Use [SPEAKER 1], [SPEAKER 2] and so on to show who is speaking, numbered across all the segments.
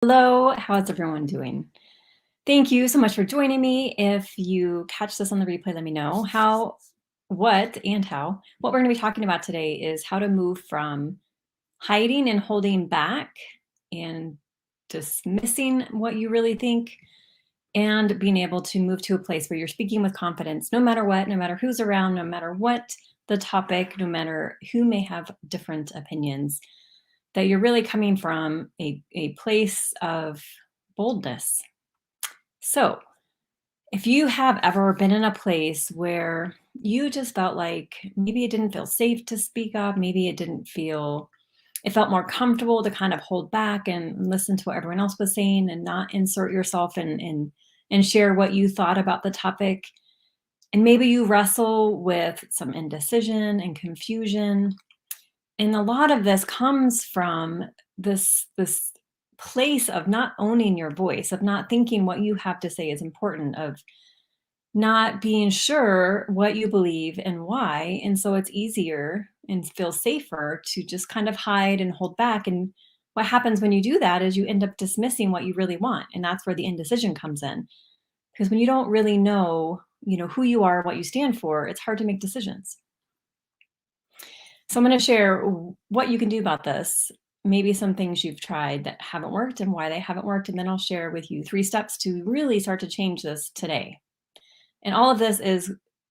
[SPEAKER 1] Hello, how's everyone doing? Thank you so much for joining me. If you catch this on the replay, let me know what we're going to be talking about today is how to move from hiding and holding back and dismissing what you really think and being able to move to a place where you're speaking with confidence, no matter what, no matter who's around, no matter what the topic, no matter who may have different opinions, that you're really coming from a place of boldness. So, if you have ever been in a place where you just felt like maybe it didn't feel safe to speak up, maybe it felt more comfortable to kind of hold back and listen to what everyone else was saying and not insert yourself and share what you thought about the topic. And maybe you wrestle with some indecision and confusion. And a lot of this comes from this place of not owning your voice, of not thinking what you have to say is important, of not being sure what you believe and why. And so it's easier and feels safer to just kind of hide and hold back. And what happens when you do that is you end up dismissing what you really want. And that's where the indecision comes in. Because when you don't really know who you are, what you stand for, it's hard to make decisions. So I'm going to share what you can do about this, maybe some things you've tried that haven't worked and why they haven't worked. And then I'll share with you 3 steps to really start to change this today. And all of this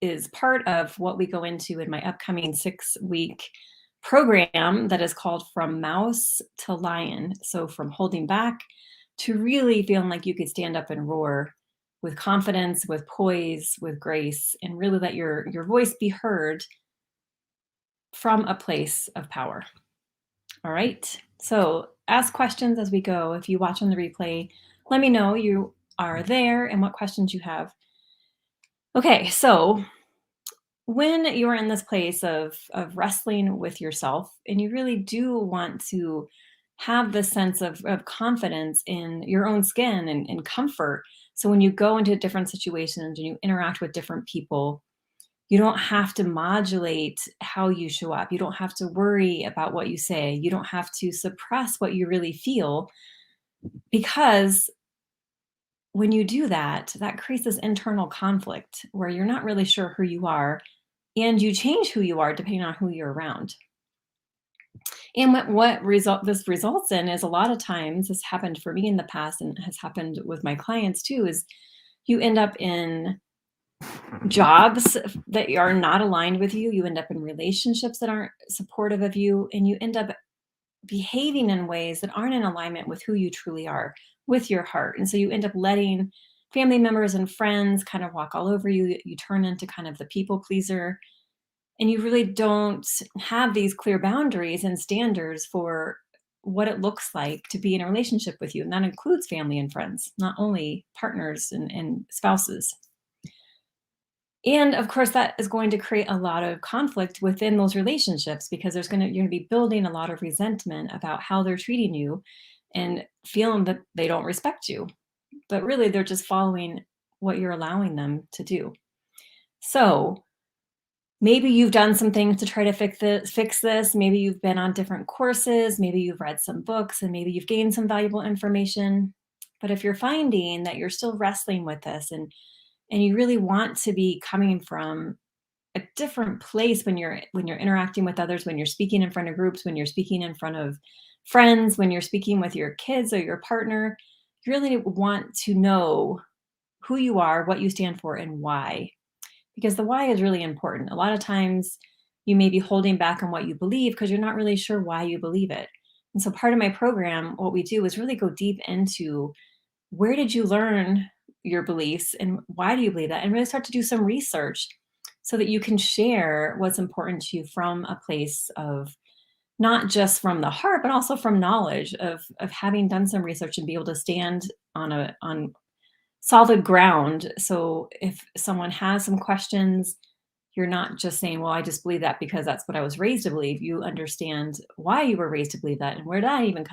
[SPEAKER 1] is part of what we go into in my upcoming 6-week program that is called From Mouse to Lion. So from holding back to really feeling like you could stand up and roar with confidence, with poise, with grace, and really let your voice be heard from a place of power. All right. So ask questions as we go. If you watch on the replay, let me know you are there and what questions you have. Okay, so when you're in this place of wrestling with yourself and you really do want to have this sense of confidence in your own skin and comfort. So when you go into different situations and you interact with different people, you don't have to modulate how you show up. You don't have to worry about what you say. You don't have to suppress what you really feel, because when you do that, that creates this internal conflict where you're not really sure who you are, and you change who you are depending on who you're around. And this results in is, a lot of times, this happened for me in the past and has happened with my clients too, is you end up in jobs that are not aligned with you. You end up in relationships that aren't supportive of you, and you end up behaving in ways that aren't in alignment with who you truly are, with your heart. And so you end up letting family members and friends kind of walk all over you. You turn into kind of the people pleaser, and you really don't have these clear boundaries and standards for what it looks like to be in a relationship with you. And that includes family and friends, not only partners and spouses. And of course, that is going to create a lot of conflict within those relationships, because you're going to be building a lot of resentment about how they're treating you and feeling that they don't respect you. But really, they're just following what you're allowing them to do. So maybe you've done some things to try to fix this. Maybe you've been on different courses. Maybe you've read some books, and maybe you've gained some valuable information. But if you're finding that you're still wrestling with this, and you really want to be coming from a different place when you're interacting with others, when you're speaking in front of groups, when you're speaking in front of friends, when you're speaking with your kids or your partner, you really want to know who you are, what you stand for, and why. Because the why is really important. A lot of times you may be holding back on what you believe because you're not really sure why you believe it. And so part of my program, what we do is really go deep into, where did you learn your beliefs and why do you believe that? And really start to do some research so that you can share what's important to you from a place of not just from the heart, but also from knowledge of having done some research and be able to stand on solid ground. So if someone has some questions, you're not just saying, well, I just believe that because that's what I was raised to believe. You understand why you were raised to believe that and where that even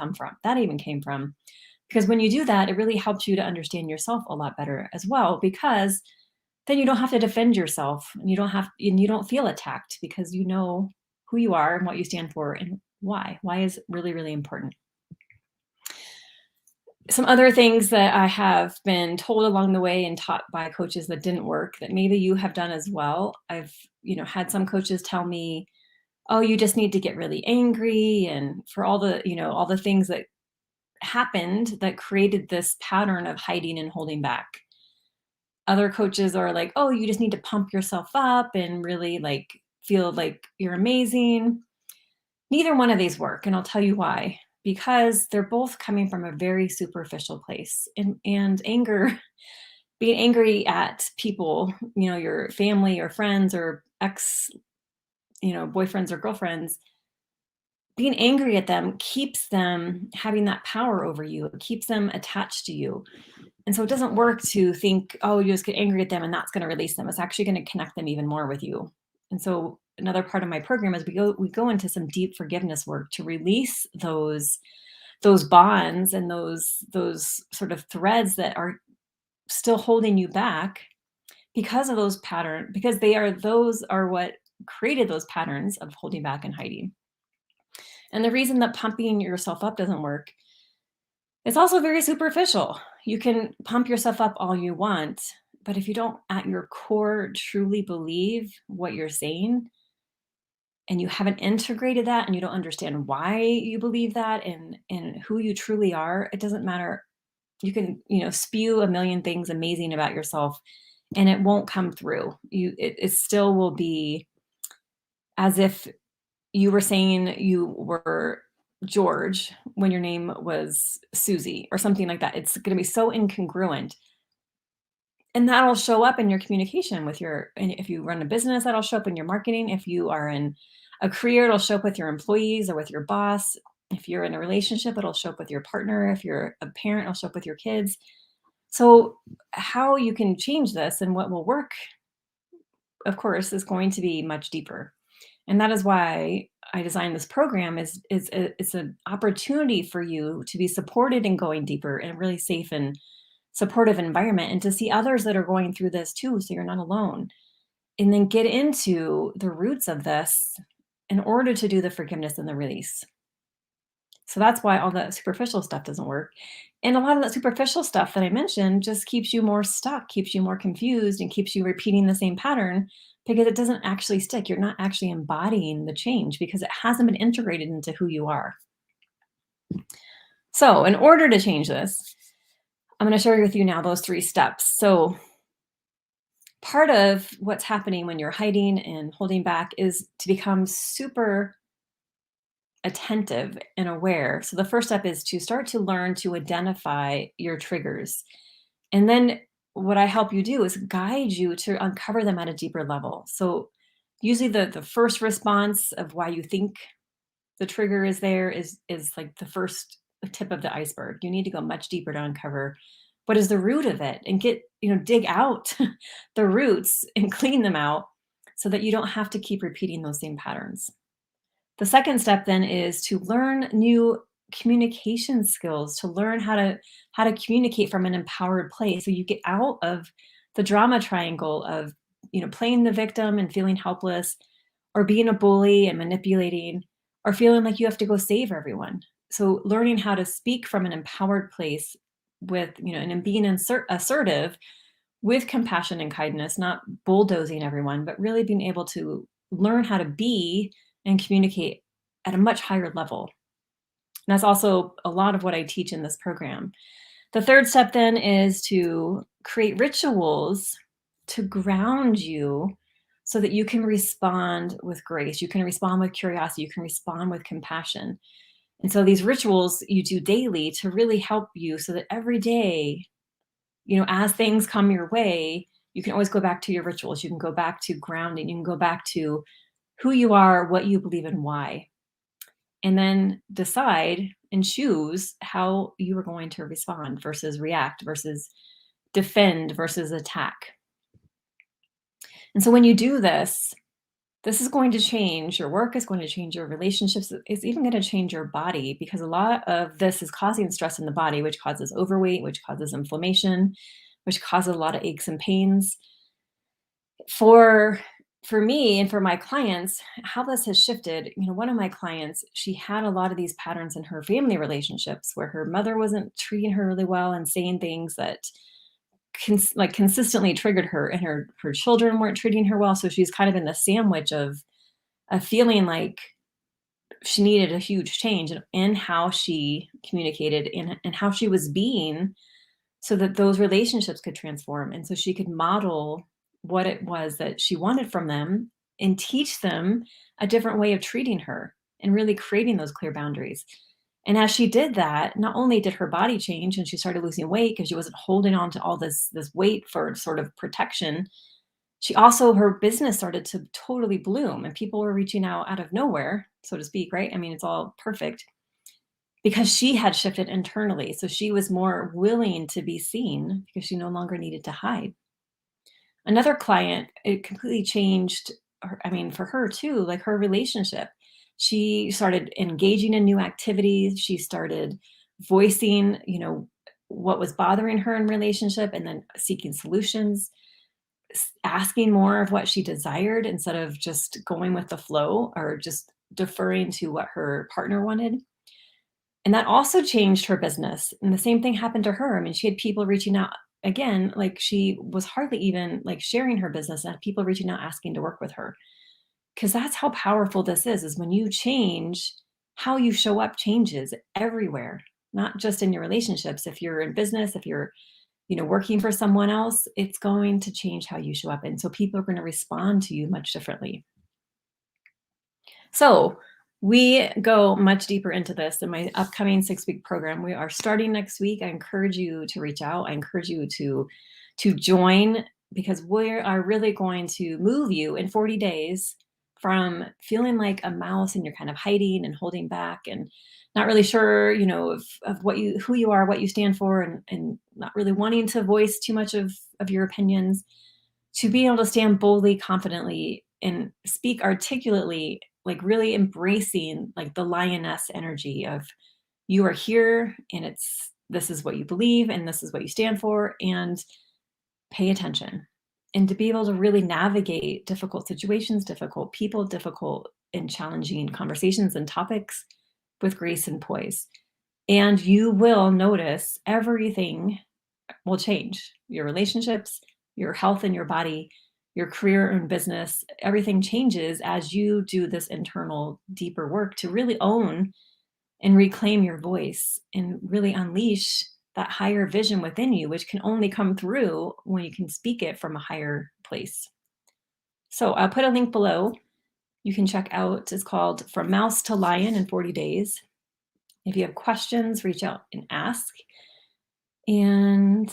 [SPEAKER 1] came from. Because when you do that, it really helps you to understand yourself a lot better as well, because then you don't have to defend yourself, and you don't feel attacked, because you know who you are and what you stand for and why. Why is really, really important. Some other things that I have been told along the way and taught by coaches that didn't work that maybe you have done as well. I've, had some coaches tell me, "Oh, you just need to get really angry," and for all the things that happened that created this pattern of hiding and holding back. Other coaches are like, "Oh, you just need to pump yourself up and really like feel like you're amazing." Neither one of these work, and I'll tell you why. Because they're both coming from a very superficial place. And anger, being angry at people, your family or friends or ex, boyfriends or girlfriends, being angry at them keeps them having that power over you. It keeps them attached to you. And so it doesn't work to think, oh, you just get angry at them and that's going to release them. It's actually going to connect them even more with you. And so another part of my program is we go into some deep forgiveness work to release those bonds and those sort of threads that are still holding you back because of those patterns, because those are what created those patterns of holding back and hiding. And the reason that pumping yourself up doesn't work, it's also very superficial. You can pump yourself up all you want, but if you don't at your core truly believe what you're saying, and you haven't integrated that and you don't understand why you believe that and who you truly are, it doesn't matter. You can, spew a million things amazing about yourself and it won't come through. It still will be as if you were saying you were George when your name was Susie or something like that. It's going to be so incongruent. And that'll show up in your communication and if you run a business, that'll show up in your marketing. If you are in a career, it'll show up with your employees or with your boss. If you're in a relationship, it'll show up with your partner. If you're a parent, it'll show up with your kids. So, how you can change this and what will work, of course, is going to be much deeper. And that is why I designed this program it's an opportunity for you to be supported in going deeper in a really safe and supportive environment and to see others that are going through this too so you're not alone. And then get into the roots of this in order to do the forgiveness and the release. So that's why all that superficial stuff doesn't work. And a lot of that superficial stuff that I mentioned just keeps you more stuck, keeps you more confused, and keeps you repeating the same pattern because it doesn't actually stick. You're not actually embodying the change because it hasn't been integrated into who you are. So, in order to change this, I'm going to share with you now those 3 steps. So, part of what's happening when you're hiding and holding back is to become super attentive and aware. So the first step is to start to learn to identify your triggers. And then what I help you do is guide you to uncover them at a deeper level. So usually the first response of why you think the trigger is there is like the first tip of the iceberg. You need to go much deeper to uncover what is the root of it and dig out the roots and clean them out so that you don't have to keep repeating those same patterns. The second step then is to learn new communication skills, to learn how to communicate from an empowered place. So you get out of the drama triangle of, playing the victim and feeling helpless, or being a bully and manipulating, or feeling like you have to go save everyone. So learning how to speak from an empowered place with, and being assertive with compassion and kindness, not bulldozing everyone, but really being able to learn how to be and communicate at a much higher level. And that's also a lot of what I teach in this program. The third step then is to create rituals to ground you so that you can respond with grace. You can respond with curiosity. You can respond with compassion. And so these rituals you do daily to really help you so that every day, as things come your way, you can always go back to your rituals. You can go back to grounding. You can go back to who you are, what you believe, and why. And then decide and choose how you are going to respond versus react versus defend versus attack. And so when you do this, this is going to change your work, it's going to change your relationships, it's even going to change your body because a lot of this is causing stress in the body, which causes overweight, which causes inflammation, which causes a lot of aches and pains. For for me and for my clients, how this has shifted, one of my clients, she had a lot of these patterns in her family relationships where her mother wasn't treating her really well and saying things that consistently triggered her, and her children weren't treating her well. So she's kind of in the sandwich of feeling like she needed a huge change in how she communicated and how she was being, so that those relationships could transform. And so she could model what it was that she wanted from them and teach them a different way of treating her and really creating those clear boundaries. And as she did that, not only did her body change and she started losing weight because she wasn't holding on to all this weight for sort of protection, she also, her business started to totally bloom and people were reaching out of nowhere, so to speak, right? I mean, it's all perfect because she had shifted internally. So she was more willing to be seen because she no longer needed to hide. Another client, it completely changed her, I mean, for her too, like her relationship. She started engaging in new activities. She started voicing, what was bothering her in relationship and then seeking solutions, asking more of what she desired instead of just going with the flow or just deferring to what her partner wanted. And that also changed her business, and the same thing happened to her. I mean, she had people reaching out again, like, she was hardly even, like, sharing her business, and had people reaching out asking to work with her. Because that's how powerful this is when you change, how you show up changes everywhere, not just in your relationships. If you're in business, if you're, working for someone else, it's going to change how you show up, and so people are gonna respond to you much differently. So we go much deeper into this in my upcoming 6-week program. We are starting next week. I encourage you to reach out. I encourage you to join, because we are really going to move you in 40 days from feeling like a mouse and you're kind of hiding and holding back and not really sure, of who you are, what you stand for, and not really wanting to voice too much of your opinions, to be able to stand boldly, confidently, and speak articulately, like really embracing like the lioness energy of, you are here and this is what you believe and this is what you stand for, and pay attention. And to be able to really navigate difficult situations, difficult people, difficult and challenging conversations and topics with grace and poise. And you will notice everything will change. Your relationships, your health in your body, your career and business, everything changes as you do this internal, deeper work to really own and reclaim your voice and really unleash that higher vision within you, which can only come through when you can speak it from a higher place. So I'll put a link below. You can check out. It's called From Mouse to Lion in 40 Days. If you have questions, reach out and ask. And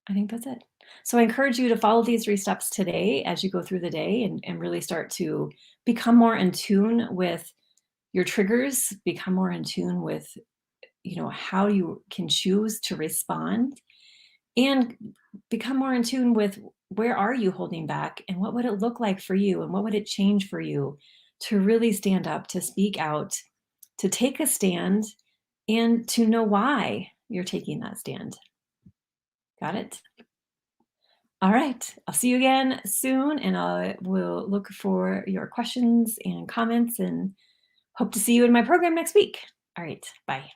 [SPEAKER 1] I think that's it. So I encourage you to follow these 3 steps today as you go through the day, and really start to become more in tune with your triggers, become more in tune with, how you can choose to respond, and become more in tune with, where are you holding back and what would it look like for you and what would it change for you to really stand up, to speak out, to take a stand, and to know why you're taking that stand. Got it? All right. I'll see you again soon, and I will look for your questions and comments and hope to see you in my program next week. All right. Bye.